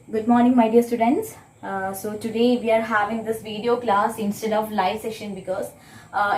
Good morning, my dear students. So today we are having this video class instead of live session because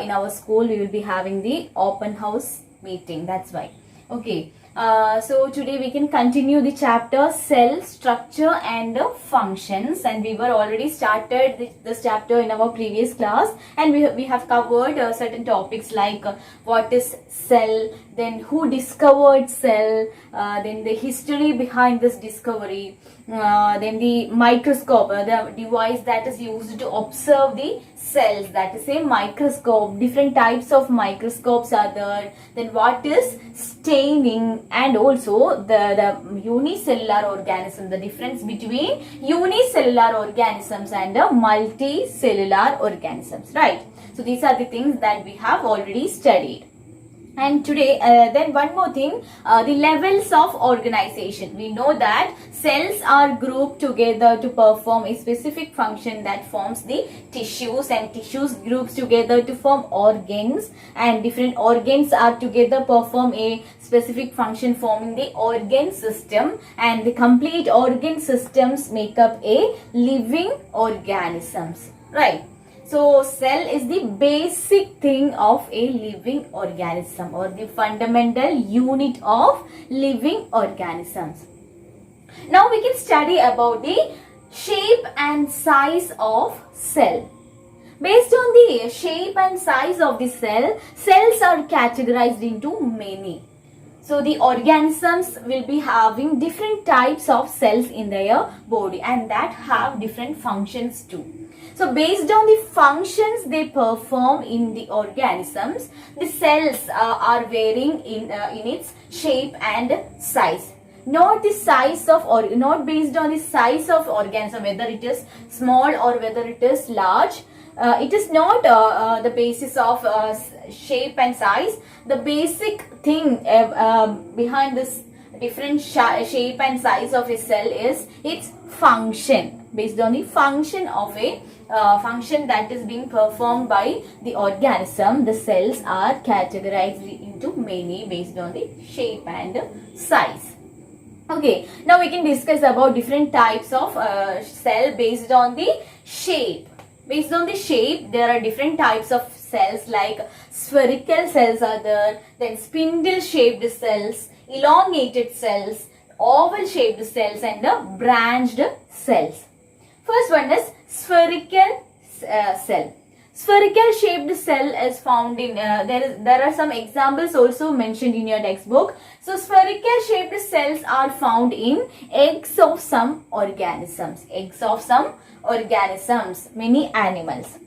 in our school we will be having the open house meeting. That's why. Okay. So today we can continue the chapter cell structure and functions, and we were already started this chapter in our previous class, and we have covered certain topics like what is cell, then who discovered cell, then the history behind this discovery, then the microscope, the device that is used to observe the cells, that is a microscope. Different types of microscopes are there. Then what is staining, and also the unicellular organism, the difference between unicellular organisms and multicellular organisms, right? So these are the things that we have already studied. And today, then one more thing, the levels of organization. We know that cells are grouped together to perform a specific function that forms the tissues, and tissues groups together to form organs, and different organs are together perform a specific function forming the organ system, and the complete organ systems make up a living organisms, right? So cell is the basic thing of a living organism, or the fundamental unit of living organisms. Now we can study about the shape and size of cell. Based on the shape and size of the cell, cells are categorized into many. So the organisms will be having different types of cells in their body, and that have different functions too. So based on the functions they perform in the organisms, the cells are varying in its shape and size. Not the size of, or not based on the size of organism, whether it is small or whether it is large. It is not the basis of shape and size. The basic thing behind this different shape and size of a cell is its function. Based on the function of a function that is being performed by the organism, the cells are categorized into many based on the shape and size. Okay, now we can discuss about different types of cell based on the shape. Based on the shape, there are different types of cells, like spherical cells are there, then spindle shaped cells, elongated cells, oval shaped cells, and branched cells. First one is spherical cell. Spherical shaped cell is found in, there are some examples also mentioned in your textbook. So spherical shaped cells are found in eggs of some organisms. Eggs of some organisms, many animals.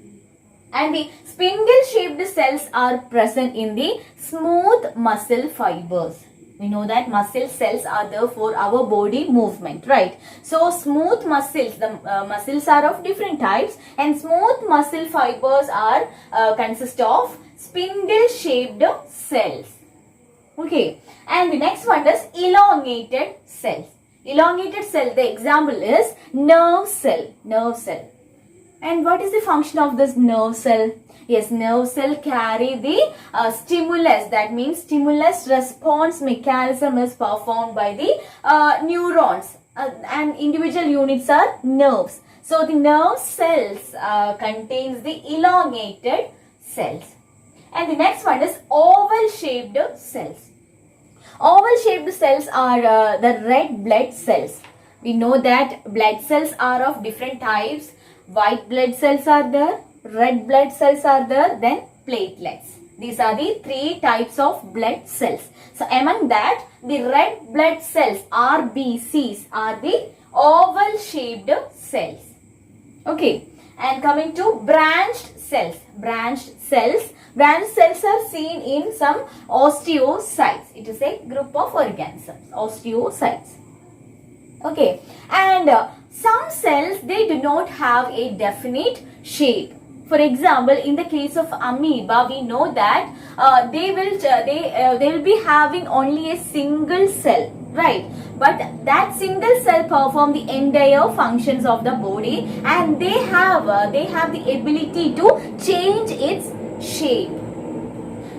And the spindle shaped cells are present in the smooth muscle fibers. We know that muscle cells are there for our body movement, right? So smooth muscles, the muscles are of different types, and smooth muscle fibers are consist of spindle shaped cells. Okay, and the next one is elongated cells. Elongated cell, the example is nerve cell. Nerve cell. And what is the function of this nerve cell? Yes, nerve cell carry the stimulus. That means stimulus response mechanism is performed by the neurons, and individual units are nerves. So the nerve cells contains the elongated cells. And the next one is oval shaped cells. Oval shaped cells are the red blood cells. We know that blood cells are of different types. White blood cells are there, red blood cells are there, then platelets. These are the three types of blood cells. So among that, the red blood cells, RBCs, are the oval shaped cells. Okay, and coming to branched cells. Branched cells are seen in some osteocytes. It is a group of organisms, osteocytes. Okay, and some cells, they do not have a definite shape. For example, in the case of amoeba, we know that they will be having only a single cell, right? But that single cell perform the entire functions of the body, and they have the ability to change its shape.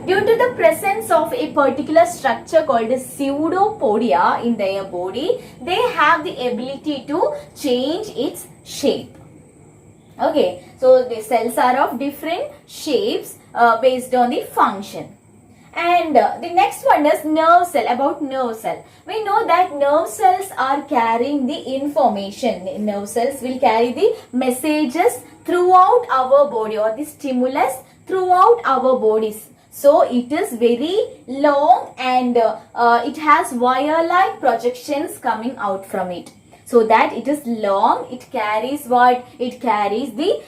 Due to the presence of a particular structure called as pseudopodia in their body, they have the ability to change its shape. Okay, so the cells are of different shapes based on the function. And the next one is nerve cell. About nerve cell, we know that nerve cells are carrying the information. Nerve cells will carry the messages throughout our body, or the stimulus throughout our bodies. So it is very long, and it has wire-like projections coming out from it. So that it is long, it carries what? It carries the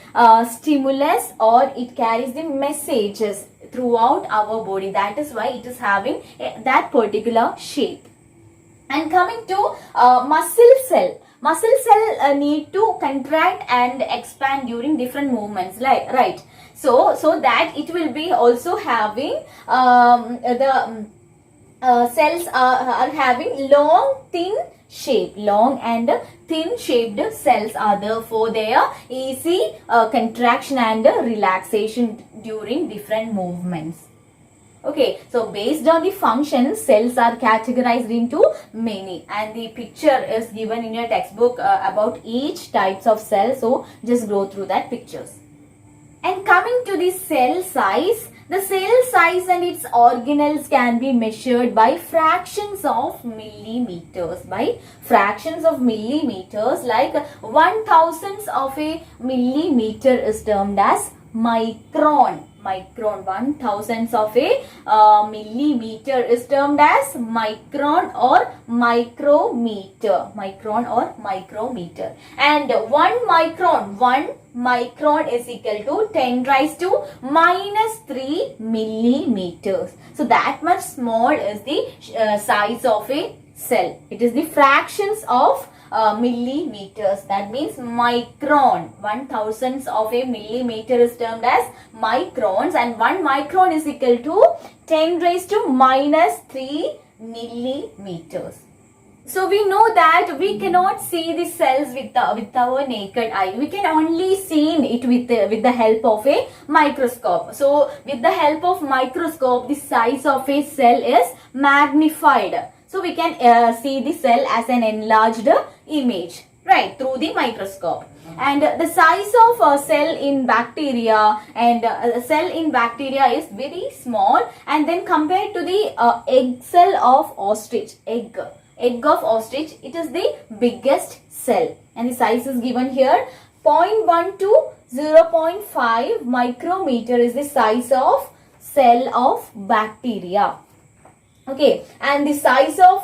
stimulus, or it carries the messages throughout our body. That is why it is having that particular shape. And coming to muscle cell. Muscle cell need to contract and expand during different movements, like, right? So that it will be also having the cells are having long, thin shape. Long and thin shaped cells are there for their easy contraction and relaxation during different movements. Okay, so based on the function, cells are categorized into many, and the picture is given in your textbook about each types of cell. So just go through that pictures. And coming to the cell size, the cell size and its organelles can be measured by fractions of millimeters. By fractions of millimeters, like 1/1000th of a millimeter is termed as micron. 1/1000th of a millimeter is termed as micron or micrometer. And 1 micron is equal to 10⁻³ millimeters. So that much small is the size of a cell. It is the fractions of millimeters. That means micron. 1/1000th of a millimeter is termed as microns, and 1 micron is equal to 10⁻³ millimeters. So we know that we cannot see the cells with our naked eye. We can only see it with the help of a microscope. So with the help of microscope, the size of a cell is magnified. So we can see the cell as an enlarged image, right, through the microscope. And the size of a cell in bacteria, and a cell in bacteria is very small, and then compared to the egg cell of ostrich, egg of ostrich, it is the biggest cell, and the size is given here. 0.1 to 0.5 micrometer is the size of cell of bacteria. Okay, and the size of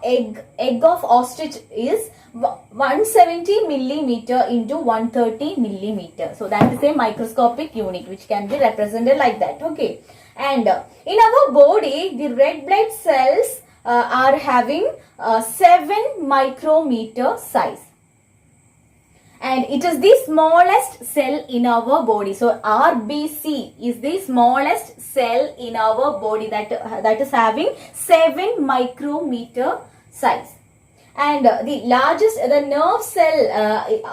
egg of ostrich is 170 millimeter into 130 millimeter. So that is a microscopic unit which can be represented like that. Okay, and in our body, the red blood cells are having 7 micrometer size, and it is the smallest cell in our body. So RBC is the smallest cell in our body that is having 7 micrometer size. And the nerve cell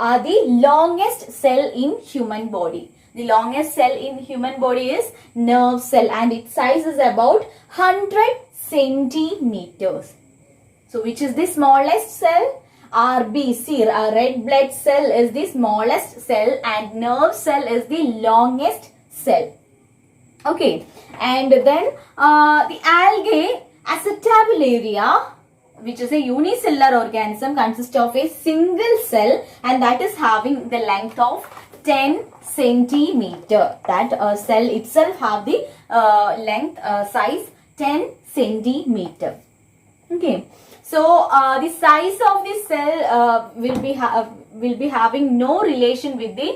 are the longest cell in human body. The longest cell in human body is nerve cell, and its size is about 100 centimeters. So which is the smallest cell? RBC, red blood cell, is the smallest cell, and nerve cell is the longest cell. Okay, and then the algae Acetabularia, which is a unicellular organism, consists of a single cell, and that is having the length of 10 centimeter. That cell itself have the length size 10 centimeter. Okay, so the size of the cell will be having no relation with the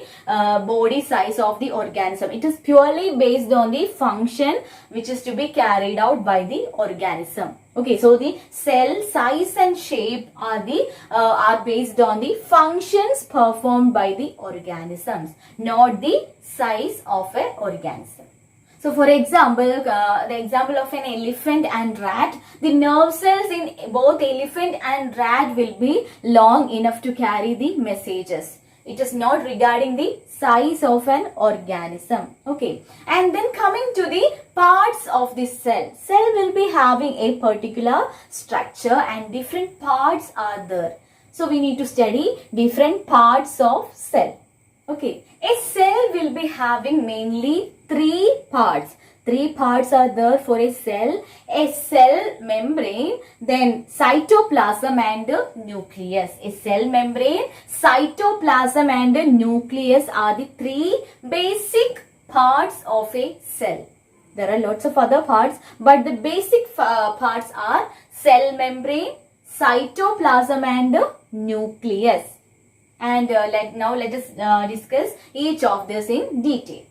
body size of the organism. It is purely based on the function which is to be carried out by the organism. Okay, so the cell size and shape are based on the functions performed by the organisms, not the size of an organism. So for example, the example of an elephant and rat, the nerve cells in both elephant and rat will be long enough to carry the messages. It is not regarding the size of an organism. Okay. And then coming to the parts of the cell. Cell will be having a particular structure and different parts are there. So we need to study different parts of cell. Okay. A cell will be having mainly 3 parts. 3 parts are there for a cell cell membrane, then cytoplasm and nucleus. A cell membrane, cytoplasm and nucleus are the 3 basic parts of a cell. There are lots of other parts, but the basic parts are cell membrane, cytoplasm and nucleus. And now let us discuss each of this in detail.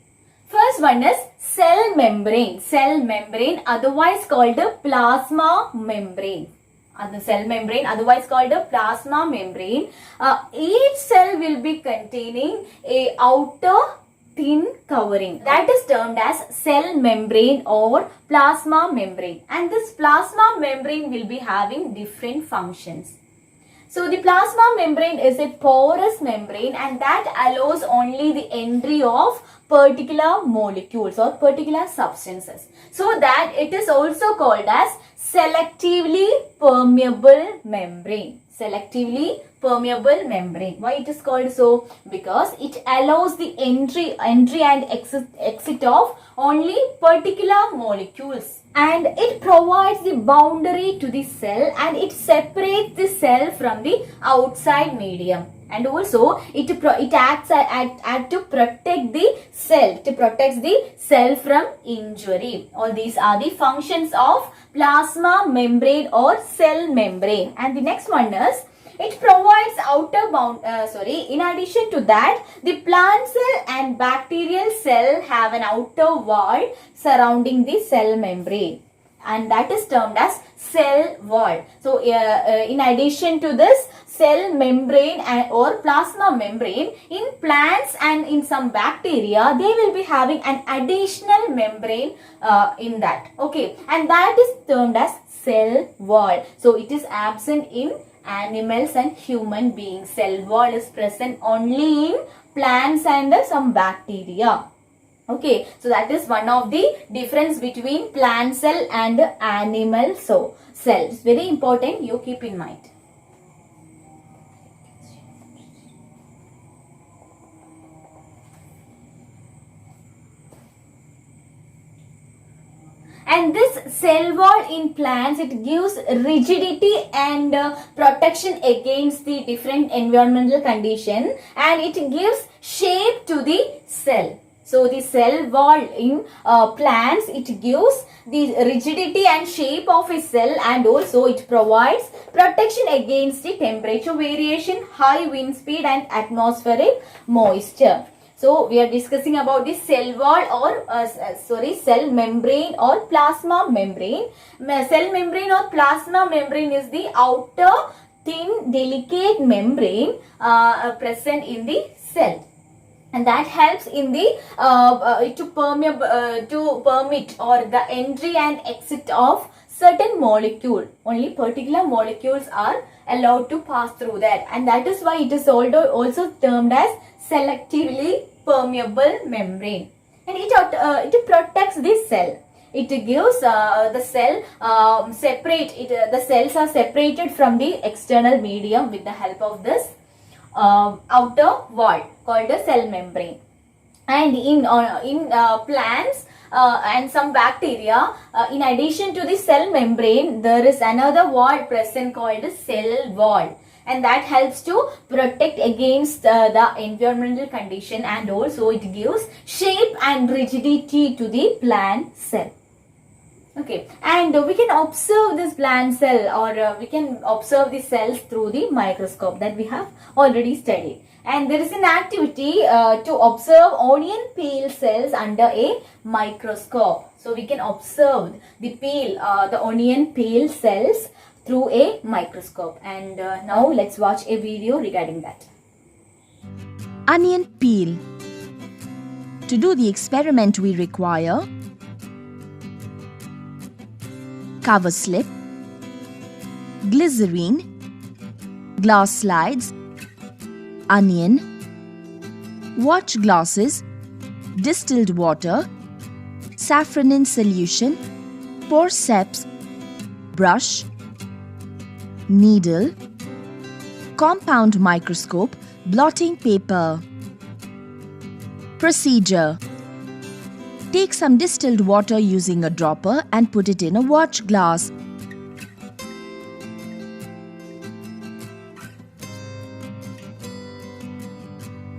First one is cell membrane. Cell membrane, otherwise called a plasma membrane. The cell membrane, otherwise called a plasma membrane. Each cell will be containing a outer thin covering. That is termed as cell membrane or plasma membrane. And this plasma membrane will be having different functions. So the plasma membrane is a porous membrane and that allows only the entry of particular molecules or particular substances. So that it is also called as selectively permeable membrane. Selectively permeable membrane. Why it is called so? Because it allows the entry and exit of only particular molecules. And it provides the boundary to the cell and it separates the cell from the outside medium. And also it acts to protect the cell. It protects the cell from injury. All these are the functions of plasma membrane or cell membrane. And the next one is it provides in addition to that, the plant cell and bacterial cell have an outer wall surrounding the cell membrane. And that is termed as cell wall. So, in addition to this cell membrane or plasma membrane, in plants and in some bacteria, they will be having an additional membrane in that. Okay. And that is termed as cell wall. So, it is absent in animals and human beings. Cell wall is present only in plants and some bacteria. Okay, so that is one of the difference between plant cell and animal cell. It's very important, you keep in mind. And this cell wall in plants, it gives rigidity and protection against the different environmental condition and it gives shape to the cell. So the cell wall in plants, it gives the rigidity and shape of a cell and also it provides protection against the temperature variation, high wind speed and atmospheric moisture. So we are discussing about the cell wall or cell membrane or plasma membrane. Cell membrane or plasma membrane is the outer thin delicate membrane present in the cell. And that helps in the to permit or the entry and exit of certain molecule. Only particular molecules are allowed to pass through that, and that is why it is also termed as selectively permeable membrane. And it protects the cell. It gives the cell the cells are separated from the external medium with the help of this outer wall called a cell membrane. And in plants and some bacteria, in addition to the cell membrane, there is another wall present called a cell wall, and that helps to protect against the environmental condition and also it gives shape and rigidity to the plant cell. Okay, and we can observe this plant cell or we can observe the cells through the microscope that we have already studied. And there is an activity to observe onion peel cells under a microscope. So we can observe the onion peel cells through a microscope. And now let's watch a video regarding that. Onion peel. To do the experiment we require cover slip, glycerine, glass slides, onion, watch glasses, distilled water, saffron in solution, forceps, brush, needle, compound microscope, blotting paper. Procedure: take some distilled water using a dropper and put it in a watch glass.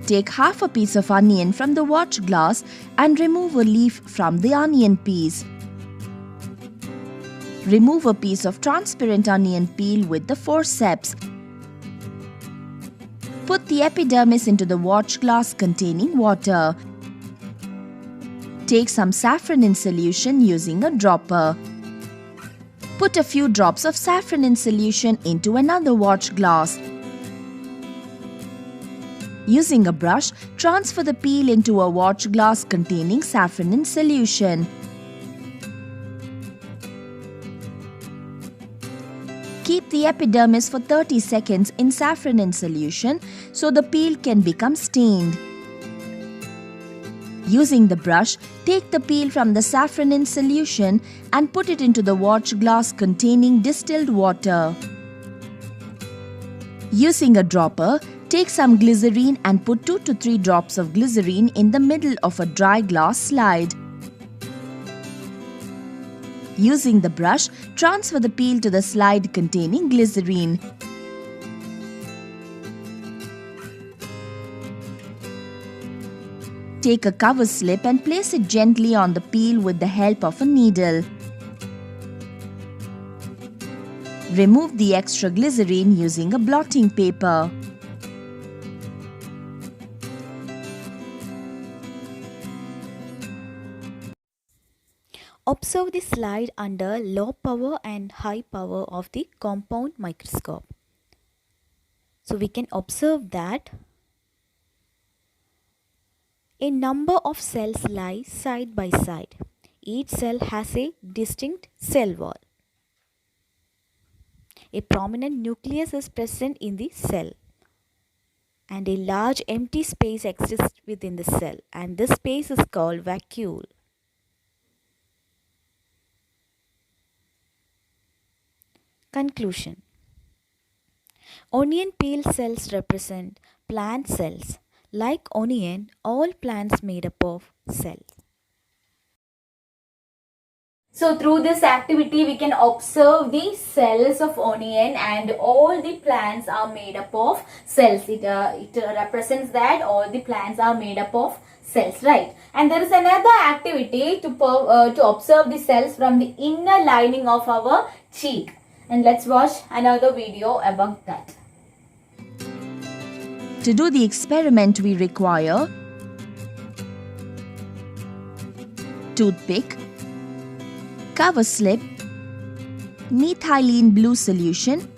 Take half a piece of onion from the watch glass and remove a leaf from the onion piece. Remove a piece of transparent onion peel with the forceps. Put the epidermis into the watch glass containing water. Take some saffron in solution using a dropper. Put a few drops of saffron in solution into another watch glass. Using a brush, transfer the peel into a watch glass containing saffron in solution. Keep the epidermis for 30 seconds in saffron in solution so the peel can become stained. Using the brush, take the peel from the saffron in solution and put it into the watch glass containing distilled water. Using a dropper, take some glycerine and put 2 to 3 drops of glycerine in the middle of a dry glass slide. Using the brush, transfer the peel to the slide containing glycerine. Take a cover slip and place it gently on the peel with the help of a needle. Remove the extra glycerine using a blotting paper. Observe the slide under low power and high power of the compound microscope. So we can observe that a number of cells lie side by side. Each cell has a distinct cell wall. A prominent nucleus is present in the cell, and a large empty space exists within the cell, and this space is called vacuole. Conclusion: onion peel cells represent plant cells. Like onion, all plants made up of cells. So through this activity, we can observe the cells of onion, and all the plants are made up of cells. It represents that all the plants are made up of cells, right? And there is another activity to observe the cells from the inner lining of our cheek. And let's watch another video about that. To do the experiment, we require toothpick, cover slip, methylene blue solution,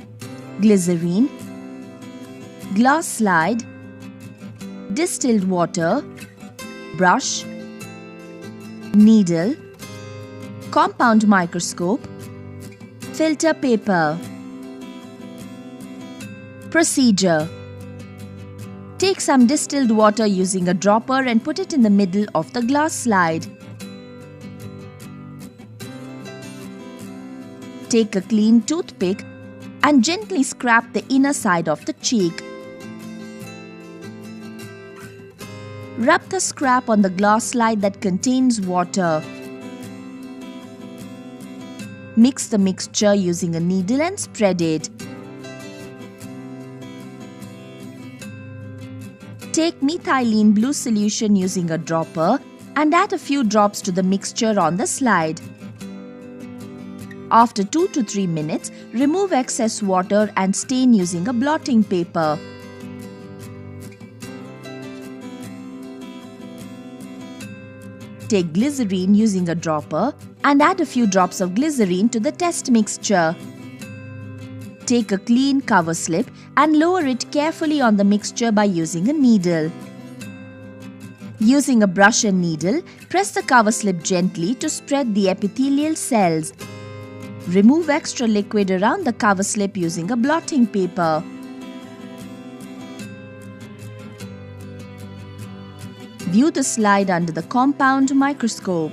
glycerine, glass slide, distilled water, brush, needle, compound microscope, filter paper. Procedure: take some distilled water using a dropper and put it in the middle of the glass slide. Take a clean toothpick and gently scrape the inner side of the cheek. Rub the scrap on the glass slide that contains water. Mix the mixture using a needle and spread it. Take methylene blue solution using a dropper and add a few drops to the mixture on the slide. After 2 to 3 minutes, remove excess water and stain using a blotting paper. Take glycerine using a dropper and add a few drops of glycerine to the test mixture. Take a clean cover slip and lower it carefully on the mixture by using a needle. Using a brush and needle, press the cover slip gently to spread the epithelial cells. Remove extra liquid around the cover slip using a blotting paper. View the slide under the compound microscope.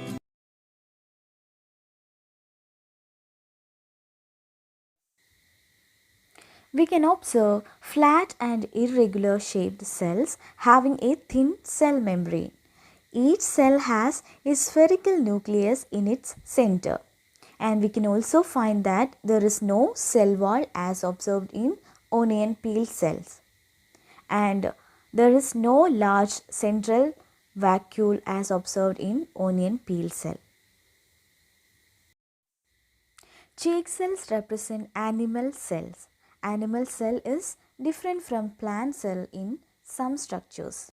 We can observe flat and irregular shaped cells having a thin cell membrane. Each cell has a spherical nucleus in its center. And we can also find that there is no cell wall as observed in onion peel cells. And there is no large central vacuole as observed in onion peel cell. Cheek cells represent animal cells. Animal cell is different from plant cell in some structures.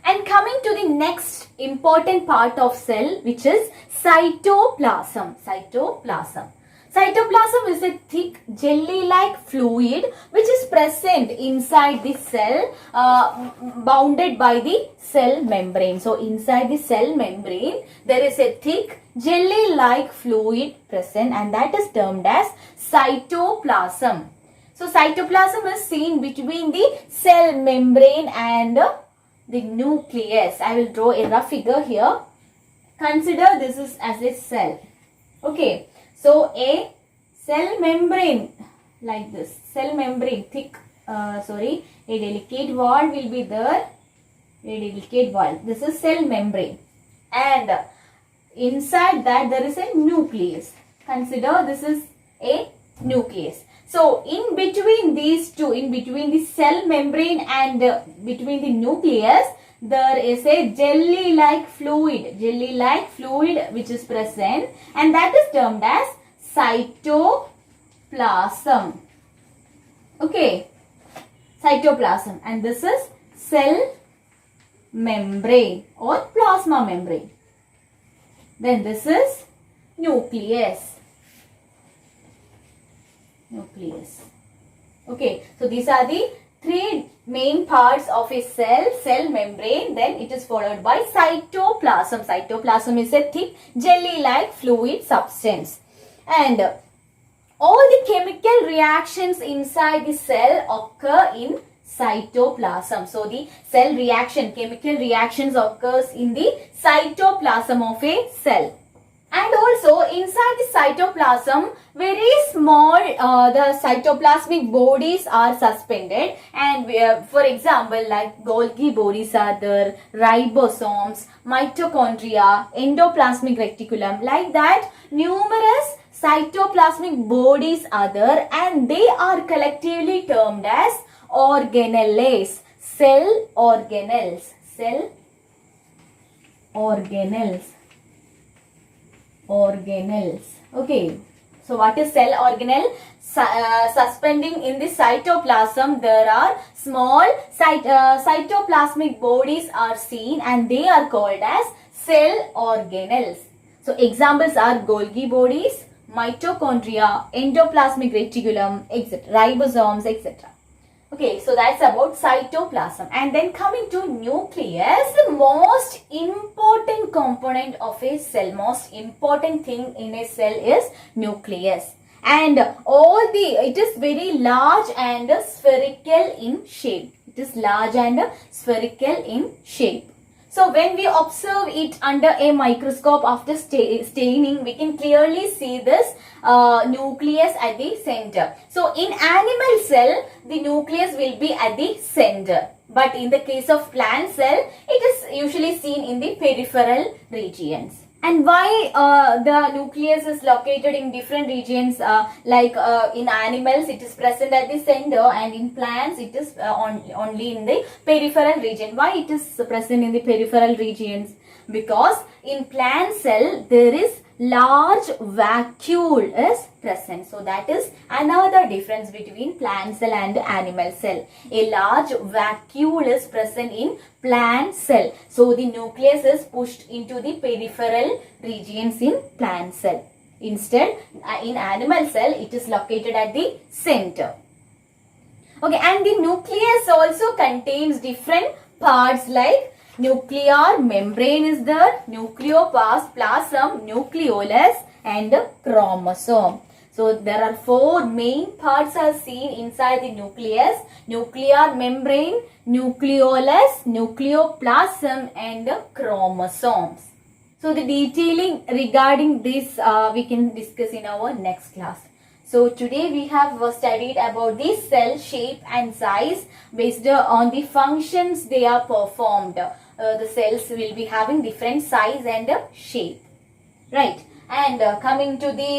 And coming to the next important part of cell, which is cytoplasm. Cytoplasm. Cytoplasm is a thick jelly-like fluid which is present inside the cell, bounded by the cell membrane. So inside the cell membrane there is a thick jelly-like fluid present, and that is termed as cytoplasm. So cytoplasm is seen between the cell membrane and the nucleus. I will draw a rough figure here. Consider this is as a cell. Okay. So a cell membrane like this. Cell membrane thick, a delicate wall will be there. A delicate wall. This is cell membrane. And inside that there is a nucleus. Consider this is a nucleus. So in between these two, in between the cell membrane and between the nucleus, there is a jelly-like fluid which is present, and that is termed as cytoplasm. Okay, cytoplasm, and this is cell membrane or plasma membrane. Then this is nucleus. Okay, so these are the three main parts of a cell membrane. Then it is followed by cytoplasm. Cytoplasm is a thick jelly-like fluid substance, and all the chemical reactions inside the cell occur in cytoplasm. So the cell reaction, chemical reactions occurs in the cytoplasm of a cell. And also inside the cytoplasm, very small the cytoplasmic bodies are suspended, and for example like Golgi bodies are there, ribosomes, mitochondria, endoplasmic reticulum, like that numerous cytoplasmic bodies are there, and they are collectively termed as organelles, cell organelles. Okay, so what is cell organelle? Suspending in the cytoplasm, there are small cytoplasmic bodies are seen, and they are called as cell organelles. So examples are Golgi bodies, mitochondria, endoplasmic reticulum, etc., ribosomes, etc. Okay, so that's about cytoplasm. And then coming to nucleus, the most important component of a cell, most important thing in a cell is nucleus. And it is very large and spherical in shape. So when we observe it under a microscope after staining, we can clearly see this nucleus at the center. So in animal cell, the nucleus will be at the center. But in the case of plant cell, it is usually seen in the peripheral regions. And why the nucleus is located in different regions, in animals it is present at the center, and in plants it is only in the peripheral region. Why it is present in the peripheral regions? Because in plant cell there is large vacuole is present. So that is another difference between plant cell and animal cell. A large vacuole is present in plant cell. So the nucleus is pushed into the peripheral regions in plant cell. Instead, in animal cell, it is located at the center. Okay, and the nucleus also contains different parts like nuclear membrane is there, nucleoplasm, nucleolus, and chromosome. So there are four main parts are seen inside the nucleus: nuclear membrane, nucleolus, nucleoplasm, and chromosomes. So the detailing regarding this we can discuss in our next class. So today we have studied about the cell shape and size based on the functions they are performed. The cells will be having different size and shape, right? And coming to the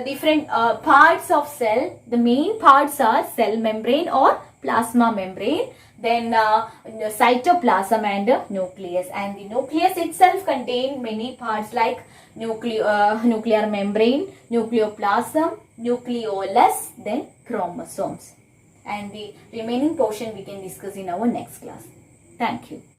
different parts of cell, the main parts are cell membrane or plasma membrane, then cytoplasm and nucleus. And the nucleus itself contain many parts like nuclear membrane, nucleoplasm, nucleolus, then chromosomes. And the remaining portion we can discuss in our next class. Thank you.